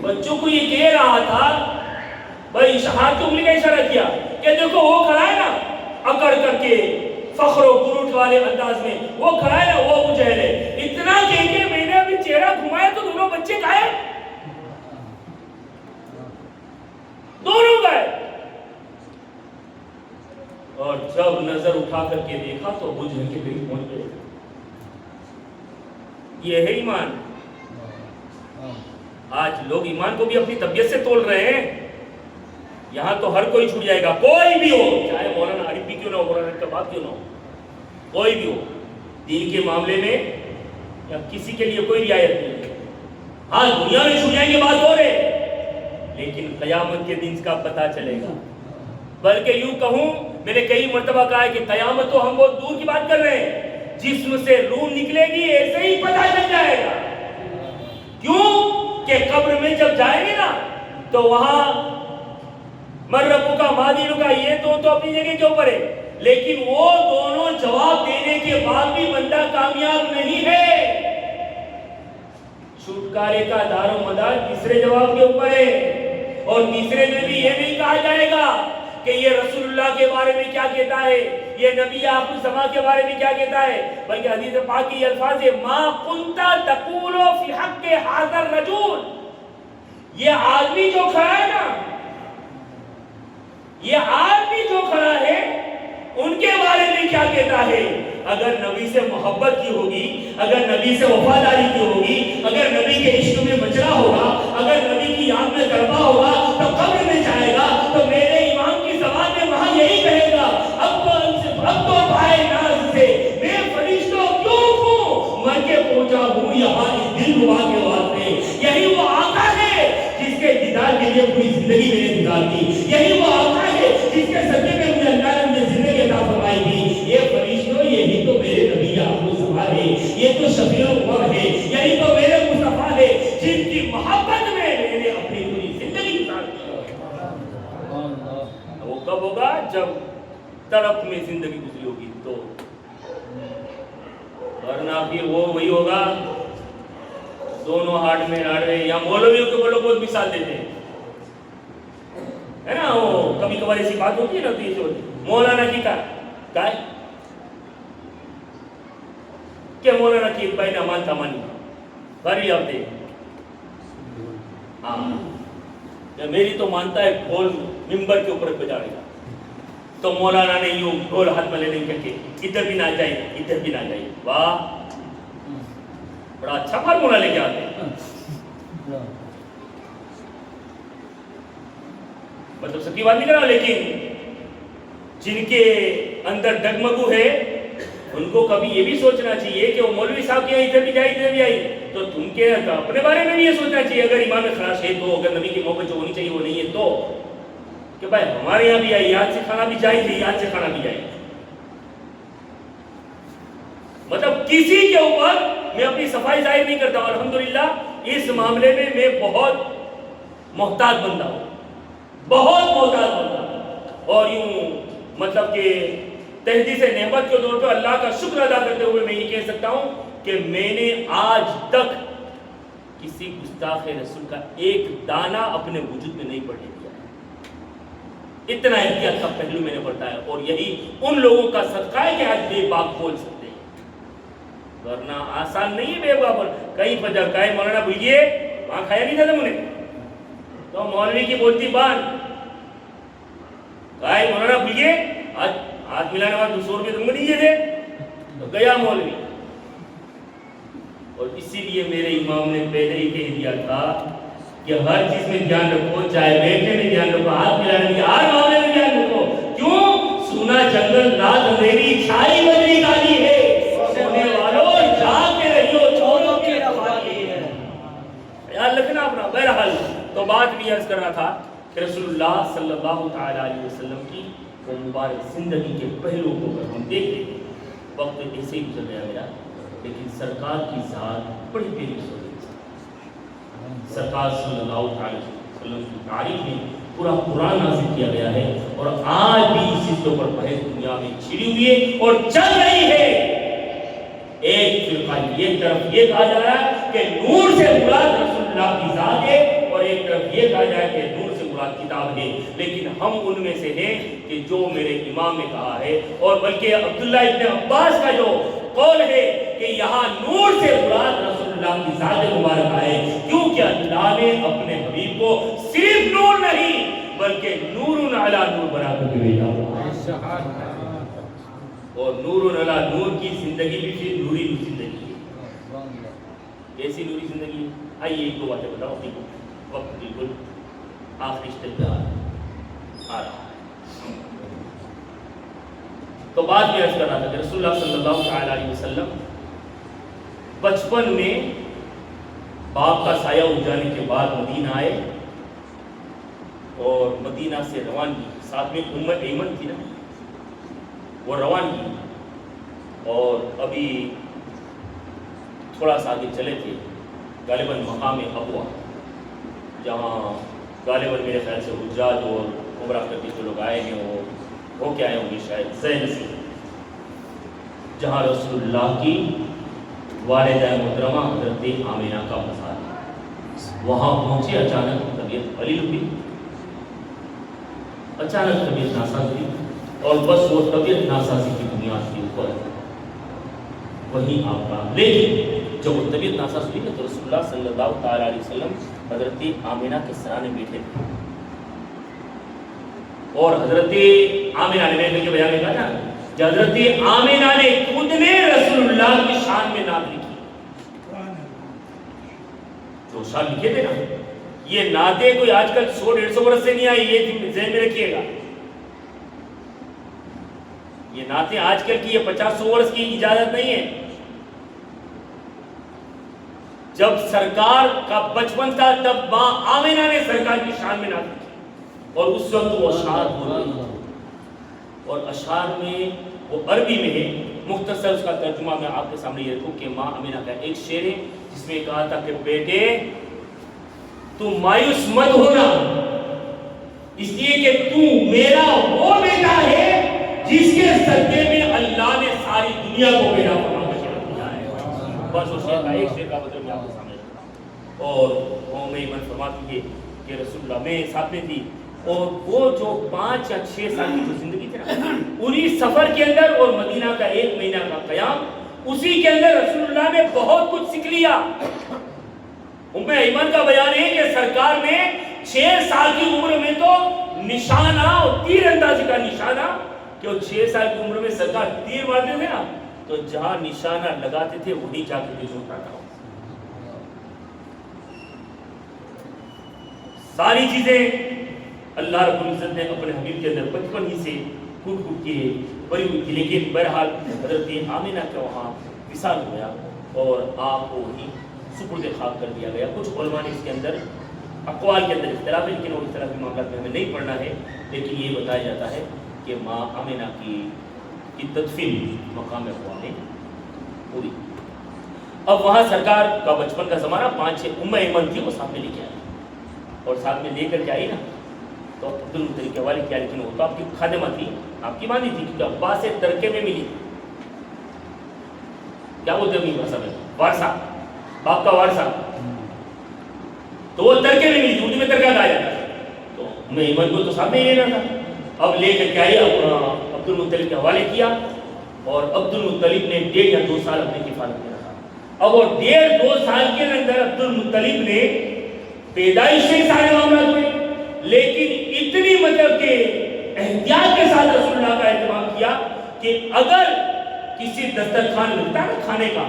بچوں کو یہ کہہ رہا تھا، بھائی ہاتھ کی انگلی کا اشارہ کیا کہ دیکھو وہ کھڑا ہے نا اکڑ کر کے فخر و غرور والے انداز میں، وہ کھڑا ہے نا وہ ابو جہل ہے۔ اتنا کہہ کے میں نے ابھی چہرہ گھمایا تو دونوں بچے گئے، دونوں گئے۔ اور جب نظر اٹھا کر کے دیکھا تو ابو جہل کے قریب پہنچ گئے۔ یہ ہے ایمان۔ آج لوگ ایمان کو بھی اپنی طبیعت سے تول رہے ہیں۔ یہاں تو ہر کوئی چھوٹ جائے گا، کوئی بھی ہو، چاہے مولانا عارف بھی کیوں نہ ہو، مولانا کا بات کیوں نہ ہو، کوئی بھی ہو، دین کے معاملے میں یا کسی کے لیے کوئی رعایت نہیں ہے۔ ہاں دنیا میں چھوٹ جائیں گے بات ہو رہے، لیکن قیامت کے دن کا پتہ چلے گا۔ بلکہ یوں کہوں، میں نے کئی مرتبہ کہا ہے کہ قیامت تو ہم بہت دور کی بات کر رہے ہیں، جسم سے روح نکلے گی ایسے ہی پتہ چل جائے گا۔ کیوں کہ قبر میں جب جائیں گے نا تو وہاں من ربک کا ما دینک کا یہ تو اپنی جگہ کے اوپر ہے، لیکن وہ دونوں جواب دینے کے بعد بھی بندہ کامیاب نہیں ہے۔ چھٹکارے کا دار و مدار تیسرے جواب کے اوپر ہے، اور تیسرے میں بھی یہ نہیں کہا جائے گا کہ یہ رسول اللہ کے بارے میں کیا کہتا ہے، یہ نبی آخر الزمان کے بارے میں کیا کہتا ہے، بلکہ حدیث پاک کی الفاظ ہے ما کنت تقول فی حق ھذا الرجل، یہ آدمی جو کھڑا ہے نا، یہ آدمی جو کھڑا ہے ان کے بارے میں کیا کہتا ہے۔ اگر نبی سے محبت کی ہوگی، اگر نبی سے وفاداری کی ہوگی، اگر نبی کے عشق میں مجرا ہوگا، اگر نبی کی یاد میں گربا ہوگا تو قبر میں جائے گا تو میرے امام کی زبان میں وہاں یہی کہے گا، اب تو پائے ناز سے میں فرشتوں کیوں ہوں، مر کے پہنچا ہوں یہاں اس دل ربا کے واسطے۔ یہی وہ آقا ہے جس کے دیدار کے لیے پوری زندگی میں نے گزار دی، یہی وہ آقا ہے جس کے صدقے میں مجھے اللہ نے مجھے زندگی عطا فرمائی تھی۔ یہ فرشتوں یہی تو میرے نبی آخر الزمان ہے، یہ تو شفیع الامم ہے، یہی تو میرے مصطفیٰ ہے جن کی محبت میں میں نے اپنی پوری زندگی گزار دی۔ وہ کب ہوگا؟ جب تڑپ میں زندگی گزری ہوگی تو، ورنہ پھر وہ وہی ہوگا دونوں ہاتھ میں لاڑے۔ یا مولویوں کے بولو بہت مثال دیتے ہیں، ہے نا، وہ کبھی کبھار ایسی بات ہوتی ہے نا، تو یہ جو مولانا کی کا ہے کہ مولانا کی بھائی نہ مانتا مانی بھاری آپ دے، ہاں میری تو مانتا ہے ڈھول ممبر کے اوپر بجاڑے گا، تو مولانا نے یوں ڈھول ہاتھ میں لینے کر کے ادھر بھی نہ جائے ادھر بھی نہ جائے۔ واہ، بڑا اچھا فارمولا لے کے آتے ہیں۔ مطلب سب کی بات نہیں کر رہا، لیکن جن کے اندر ڈگمگو ہے ان کو کبھی یہ بھی سوچنا چاہیے کہ وہ مولوی صاحب کے ادھر بھی جائے ادھر بھی آئی، تو تم کے اپنے بارے میں بھی یہ سوچنا چاہیے، اگر امام خراش ہے تو، اگر نبی کی محبت جو ہونی چاہیے وہ نہیں ہے تو، کہ بھائی ہمارے یہاں بھی آئی، یاد سے کھانا بھی چاہیے، یاد سے کھانا بھی چاہیے۔ مطلب کسی کے اوپر میں اپنی صفائی ظاہر نہیں کرتا، اور الحمدللہ اس معاملے میں میں بہت محتاط بندہ ہوں، بہت محتاط بندہ ہوں، اور یوں مطلب کہ تحدیث نعمت کے طور پہ اللہ کا شکر ادا کرتے ہوئے میں یہ کہہ سکتا ہوں کہ میں نے آج تک کسی گستاخ رسول کا ایک دانہ اپنے وجود میں نہیں پڑھنے دیا ہے، اتنا احتیاط کا پہلو میں نے بتایا، اور یہی ان لوگوں کا صدقہ ہے کہ آج بے باک بول سکتے ہیں، ورنہ آسان نہیں ہے بے باک۔ کئی وجہ کہے مولانا بھیجیے وہاں کھایا نہیں تھا مجھے، تو مولوی کی بولتی بان کہے مولانا بھیجیے آج ہاتھ ملانے بعد 200 روپے تم کو دیجیے تھے، تو گیا مولوی۔ اور اسی لیے میرے امام نے پہلے ہی کہہ دیا تھا کہ ہر چیز میں دھیان رکھو، چاہے بیٹھنے میں دھیان رکھو، ہاتھ ملانے میں، ہر معاملے میں دھیان رکھو۔ کیوں؟ سونا جنگل رات اندھیری چھائی بدری کالی ہے، سونے والوں جاگ کے رہیو چھوڑو کے رکھوالی ہے، خیال رکھنا اپنا۔ بہرحال تو بات بھی عرض کر رہا تھا کہ رسول اللہ صلی اللہ تعالی علیہ وسلم کی وہ مبارک زندگی کے پہلو کو اگر ہم دیکھیں، وقت ایسے ہی گزر گیا میرا، لیکن سرکار کی ذات بڑی پیاری سوچ، سرکار صلی اللہ علیہ وسلم کی تعریف میں پورا قرآن نازل کیا گیا ہے، اور آج بھی اس چیز کے اوپر بحث دنیا میں چھڑی ہوئی ہے اور چل رہی ہے۔ ایک فرقہ ایک طرف یہ کہا جا رہا ہے کہ نور سے مراد رسول اللہ کی ذات ہے، اور اور ایک طرف یہ کہا جائے کہ نور سے مراد کتاب ہے، لیکن ہم ان میں سے ہیں کہ جو میرے امام نے کہا ہے، اور بلکہ عبداللہ ابن عباس کا جو قول ہے کہ یہاں نور سے مراد رسول اللہ کی ذات مبارکہ ہے، کیونکہ اللہ نے اپنے حبیب کو صرف نور نہیں بلکہ نور علی نور بنا کر بھیجا ہوا، اور نور علی نور کی زندگی بھی پھر نوری زندگی ہے۔ کیسی نوری زندگی ہے؟ آئیے ایک دو باتیں بتاؤ، اپنی وقت بالکل آخری اسٹیپ پہ آ رہا ہے۔ تو بات میں عرض کر رہا تھا کہ رسول اللہ صلی اللہ علیہ وسلم بچپن میں باپ کا سایہ اٹھ جانے کے بعد مدینہ آئے اور مدینہ سے روانگی، ساتھ میں ام ایمن تھی نا، وہ روانگی، اور ابھی تھوڑا سا آگے چلے تھے غالباً مقام ابوا، جہاں غالباً میرے خیال سے حجاج اور عمرہ کر کے جو لوگ آئے ہیں وہ ہو کے آئے ہوں گے شاید زین سے، جہاں رسول اللہ کی والدہ محترمہ حضرت آمینہ کا مزار ہے۔ وہاں پہنچے، اچانک طبیعت قلیل ہوئی، اچانک طبیعت ناساز ہوئی، اور بس وہ طبیعت ناسازی کی بنیاد کے اوپر وہیں آپ کا، لیکن جب وہ طبیعت ناساز ہوئی تو رسول اللہ صلی اللہ تعالی علیہ وسلم حضرت آمینہ کے سرانے بیٹھے تھے، اور حضرت آمینہ نے، میں نے بیان میں کہا تھا کہ حضرت آمینہ نے خود نے رسول اللہ کی شان میں نعت لکھی، جو شان لکھے تھے نا، یہ نعتیں کوئی آج کل 100-150 برس سے نہیں آئی، یہ ذہن میں رکھیے گا، یہ نعتیں آج کل کی، یہ 50-100 برس کی اجازت نہیں ہے۔ جب سرکار کا بچپن تھا تب ماں آمینہ نے سرکار کی شان میں نعت لکھی، اور اس وقت وہ اشعار بول رہی تھی، اور اشعار میں وہ عربی میں ہے، مختصر اس کا ترجمہ میں آپ کے سامنے یہ رکھوں کہ ماں آمینہ کا ایک شعر ہے جس میں کہا تھا کہ بیٹے تو مایوس مت ہونا، اس لیے کہ تو میرا وہ بیٹا ہے جس کے صدقے میں اللہ نے ساری دنیا کو میرا فرما دیا ہے۔ بس اس شعر کا ایک شعر کا مطلب میں آپ کے سامنے رکھا، اور ام ایمن فرماتی ہے کہ رسول اللہ میں ساتھ میں تھی، اور وہ جو 5 یا 6 سال کی جو زندگی تھی نا، انہی سفر کے اندر اور مدینہ کا 1 مہینہ کا قیام، اسی کے اندر رسول اللہ نے بہت کچھ سیکھ لیا۔ ام ایمن کا بیان ہے کہ سرکار نے 6 سال کی عمر میں تو نشانہ اور تیر اندازی کا نشانہ، کہ وہ 6 سال کی عمر میں سرکار تیر مارتے تھے نا، تو جہاں نشانہ لگاتے تھے وہیں جا کے تیر ہوتا تھا۔ ساری چیزیں اللہ رب العزت نے اپنے حبیب کے اندر بچپن ہی سے کھوٹ کھوٹ کے بری ہوئی تھی، لیکن بہرحال حضرت آمینہ کا وہاں وصال ہو گیا اور آپ کو وہیں سپرد خاک کر دیا گیا۔ کچھ علماء نے اس کے اندر اقوال کے اندر اختلاف ہے، لیکن وہ اختلافی معاملات میں ہمیں نہیں پڑھنا ہے، لیکن یہ بتایا جاتا ہے کہ ماں آمینہ کی تدفین مقام ابوا میں ہوئی۔ اب وہاں سرکار کا بچپن کا زمانہ 5-6 ام ایمن تھی، وہ ساتھ میں لے کے آئی، اور ساتھ میں لے کر کے آئی نا تو عبد المطلب کے والد کیا، لیکن وہ تو آپ کی خادمہ تھی، آپ کی ماں تھی، کیونکہ ابا سے ترکے میں ملی، کیا بولتے ہیں اپنی بھاشا میں، وارثہ، باپ کا وارثہ، تو وہ ترکے میں ملی، اردو میں ترکہ کہا جاتا ہے، تو ام ایمن کو تو ساتھ میں ہی لینا تھا۔ اب لے کر کے آئی، عبد المطلب کے حوالے کیا، اور عبد المطلب نے 1.5 یا 2 سال اپنے کفالت میں رکھا۔ اب وہ 1.5-2 سال کے اندر عبد المطلب نے پیدائش سے سارے معاملات ہوئے، لیکن اتنی مطلب کہ احتیاط کے ساتھ رسول اللہ کا اہتمام کیا کہ اگر کسی دسترخوان لگتا ہے کھانے کا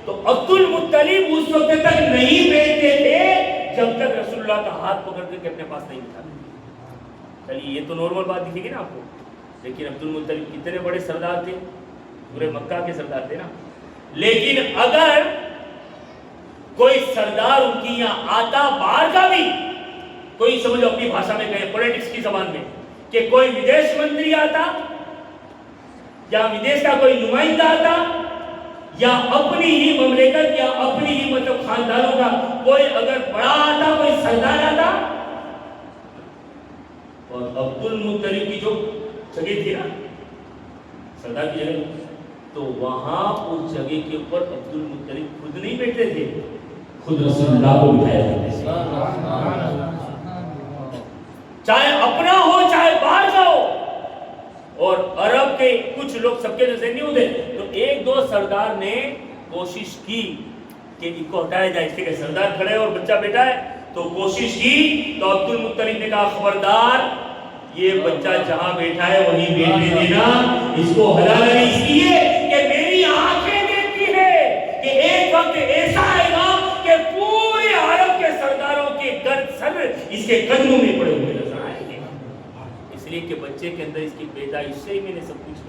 تو عبد المطلب اس وقت تک نہیں بیٹھتے تھے جب تک رسول اللہ کا ہاتھ پکڑ کر کے اپنے پاس نہیں بٹھاتے۔ چلیے یہ تو نارمل بات دکھے گی نا آپ کو، لیکن عبد المطلب کتنے بڑے سردار تھے، پورے مکہ کے سردار تھے نا، لیکن اگر کوئی سردار ان کی یہاں آتا باہر کا بھی، کوئی سمجھو اپنی بھاشا میں کہے پولیٹکس کی زبان میں، کہ کوئی ودیش منتری آتا یا ودیش کا کوئی نمائندہ آتا یا اپنی ہی مملکت یا اپنی ہی مطلب خاندانوں کا کوئی اگر بڑا آتا، کوئی سردار آتا، اور عبد المطلب کی جو جگہ تھی نا سردار کی جگہ، تو وہاں اس جگہ کے اوپر عبد المطلب خود نہیں بیٹھتے تھے، خود رسول اللہ کو بٹھایا جاتا ہے۔ چاہے اپنا ہو چاہے باہر کا ہو. اور عرب کے کچھ لوگ سب کے جیسے نہیں ہوتے, تو ایک دو سردار نے کوشش کی کہ ان کو ہٹایا جائے, اس لیے کہ سردار کھڑے اور بچہ بیٹا ہے, تو کوشش کی. تو عبد المطلب نے کہا خبردار, یہ بچہ جہاں بیٹھا ہے وہیں بیٹھنے دینا, اس کو ہلانا نہیں, اس لیے کہ میری آنکھیں دیکھتی ہے کہ ایک وقت ایسا آئے گا کہ پورے عرب کے سرداروں کے گرد سر اس کے قدموں میں پڑے ہوئے نظر آئیں گے. اس لیے کہ بچے کے اندر اس کی پیدائش سے ہی میں نے سب کچھ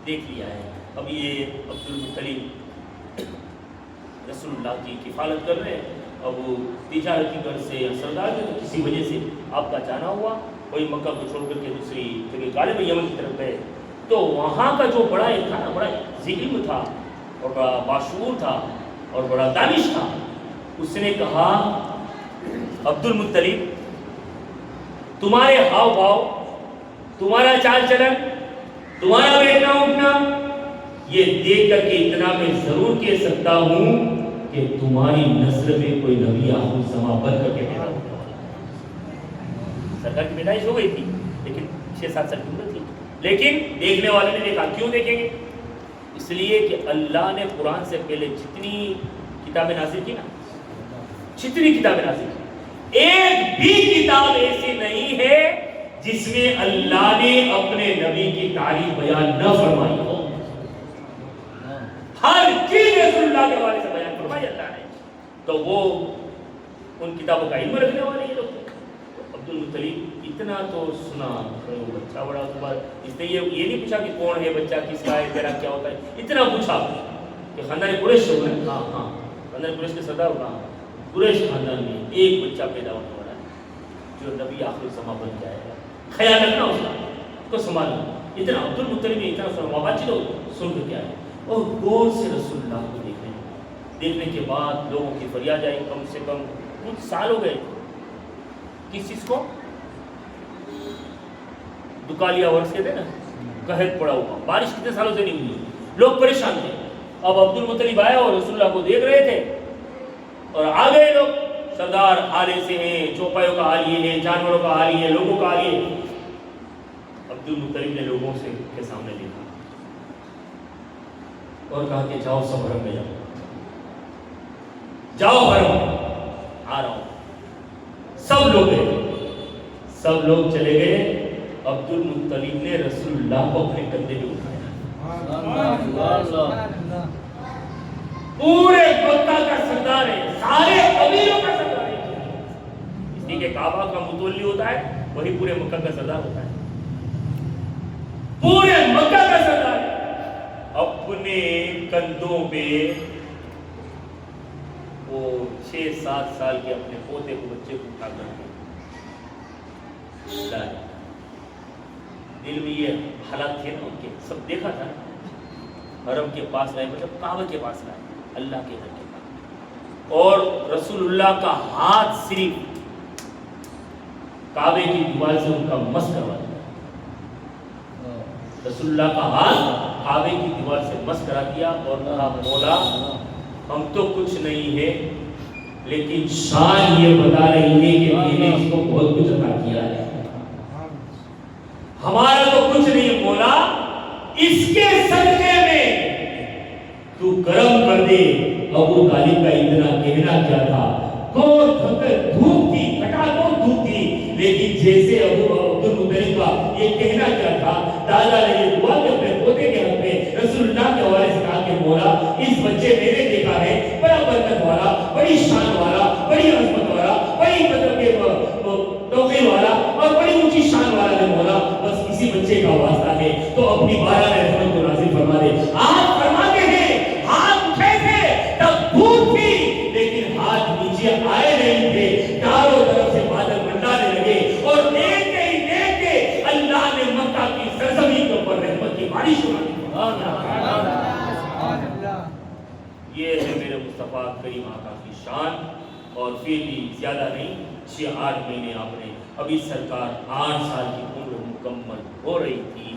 دیکھ لیا ہے. اب یہ عبد المطلب رسول اللہ کی کفالت کر رہے ہیں. اب وہ تجارتی غرض سے یا سردار تھے, تو کسی وجہ سے آپ کا جانا ہوا, کوئی مکہ کو چھوڑ کر کے دوسری جگہ غالب یمن کی طرف گئے. تو وہاں کا جو بڑا ایک تھا نا, بڑا ذی علم تھا اور بڑا باشعور تھا اور بڑا دانش تھا, اس نے کہا عبد المطلب تمہارے ہاؤ بھاؤ, تمہارا چال چلن, تمہارا بیٹھنا اٹھنا, یہ دیکھ کر کے اتنا میں ضرور کہہ سکتا ہوں کہ تمہاری نسل میں کوئی نبی آخر الزمان بن کر کے پیدا ہوگا. سرکار کی پیدائش ہو گئی تھی لیکن 6-7 سال کی عمر تھی, لیکن دیکھنے والے نے دیکھا. کیوں دیکھیں گے؟ اس لیے کہ اللہ نے قرآن سے پہلے جتنی کتابیں نازل کی نا, جتنی کتابیں نازل کی, ایک بھی کتاب ایسی نہیں ہے جس میں اللہ نے اپنے نبی کی تعریف بیان نہ فرمائی ہو. ہر چیز رسول اللہ کے حوالے سے بیان فرمائی اللہ نے. تو وہ ان کتابوں کا علم رکھنے والے یہ لوگ. عبد المطلب اتنا تو سنا, وہ بچہ بڑا ہوا, اس نے یہ نہیں پوچھا کہ کون ہے بچہ, کس کا ہے, تیرا کیا ہوتا ہے, اتنا پوچھا کہ خاندان قریش سے ہونا ہے. ہاں ہاں, خاندان قریش کے سردار ہوگا. قریش خاندان میں ایک بچہ پیدا ہونے والا ہے جو نبی آخر الزمان بن جائے گا. خیال رکھنا اس کا, اس کو سنبھالنا. اتنا عبد المطلب نے اتنا سنا, بات چیز سن کر کیا ہے, اور غور سے رسول اللہ کو دیکھنے کے بعد لوگوں کی فریاد آئی. کم سے کم کچھ سال ہو گئے. کس چیز کو؟ دکالیا ورس کہتے ہیں نا, قحط پڑا ہوا, بارش کتنے سالوں سے نہیں ہوئی, لوگ پریشان تھے. اب عبد المطلب آیا اور رسول اللہ کو دیکھ رہے تھے, اور آ گئے لوگ. سردار حال ایسے ہیں, چوپایوں کا حال یہ ہے, جانوروں کا حال یہ ہے, لوگوں کا حال یہ ہے. عبد المطلب نے لوگوں سے کے سامنے دیکھا اور کہا کہ جاؤ سب حرم میں جاؤ, جاؤ حرم, آ رہا ہوں. سب لوگ گئے, سب لوگ چلے گئے. عبد المطلب نے رسول اللہ کو اپنے کندھے پہ اٹھایا. پورے مکہ کا سردار ہے, سارے قبیلوں کا سردار ہے. اس لیے کہ کعبہ کا متولی ہوتا ہے, وہی پورے مکہ کا سردار ہوتا ہے. پورے مکہ کا سردار ہے. اپنے کندھوں پہ وہ 6-7 سال کے اپنے پوتے کو, بچے کو اٹھا کر دل میں یہ حالات تھے نا ان کے, سب دیکھا تھا. حرم کے پاس لائے, مطلب کعبہ کے پاس لائے, اللہ کے گھر کے پاس, اور رسول اللہ کا ہاتھ صرف کعبے کی دیوار سے ان کا مس کروا دیا. رسول اللہ کا ہاتھ کعبے کی دیوار سے مس کرا دیا اور کہا مولا ہم تو کچھ نہیں ہے, لیکن شان یہ بتا رہی ہے کہ میں نے اس کو بہت کچھ عطا کیا ہے. ہمارا تو کچھ نہیں مولا, اس کے صدقے میں تو کرم کر دے. ابو طالب کا اتنا کہنا کیا تھا, کوٹ پھکر دھوپ تھی, کٹا دھوپ تھی, لیکن جیسے ابو عبد المطلب کا یہ کہنا کیا تھا, دادا نے یہ دعا کہ اپنے پوتے کے حق میں رسول اللہ کے حوالے سے کہا کہ مولا اس بچے میں نے دیکھا ہے بڑا برکت والا, بڑی شان والا, بڑی عظمت والا, بڑی مطلب کہ توقیر والا اور بڑی اونچی شان والا ہے مولا, بس اسی بچے کا واسطہ ہے تو اپنی بارہ رحمت کو نازل فرما دے. آپ فرماتے ہیں ہاتھ اٹھے تھے تب دھوپ تھی, لیکن ہاتھ نیچے آئے نہیں تھے, چاروں طرف سے بادل منڈانے لگے, اور دیکھتے ہی دیکھتے اللہ نے مکہ کی سرزمین کے اوپر رحمت کی بارش اڑا دی. یہ ہے میرے مصطفیٰ کریم آقا کی شان. اور پھر بھی زیادہ نہیں, 6-8 مہینے آپ نے, ابھی سرکار 8 سال کی عمر مکمل ہو رہی تھی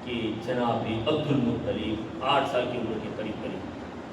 کہ جناب عبد المطلب 8 سال کی عمر کے قریب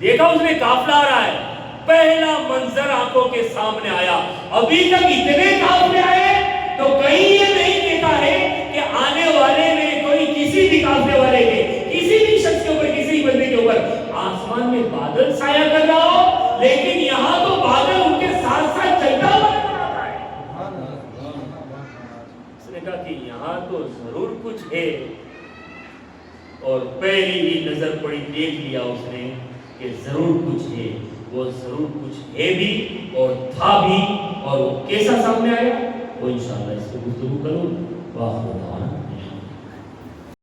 دیکھا اس نے قافلہ آ رہا ہے، پہلا منظر آنکھوں کے سامنے آیا. ابھی تک اتنے قافلے آئے تو کہیں یہ نہیں دیکھا ہے کہ آنے والے میں کوئی کسی بھی قافلے والے کے، کسی بھی شخص کے اوپر، کسی بھی بندے کے اوپر آسمان میں بادل سایہ کر رہا ہو، لیکن یہاں تو بادل ان کے ساتھ ساتھ چلتا ہوا نظر آتا ہے. اس نے کہا کہ یہاں تو ضرور کچھ ہے. اور پہلی ہی نظر پڑی، دیکھ لیا اس نے کہ ضرور کچھ ہے. وہ ضرور کچھ ہے بھی اور تھا بھی، اور وہ کیسا سامنے آیا وہ انشاءاللہ اس پہ گفتگو کروں. واہ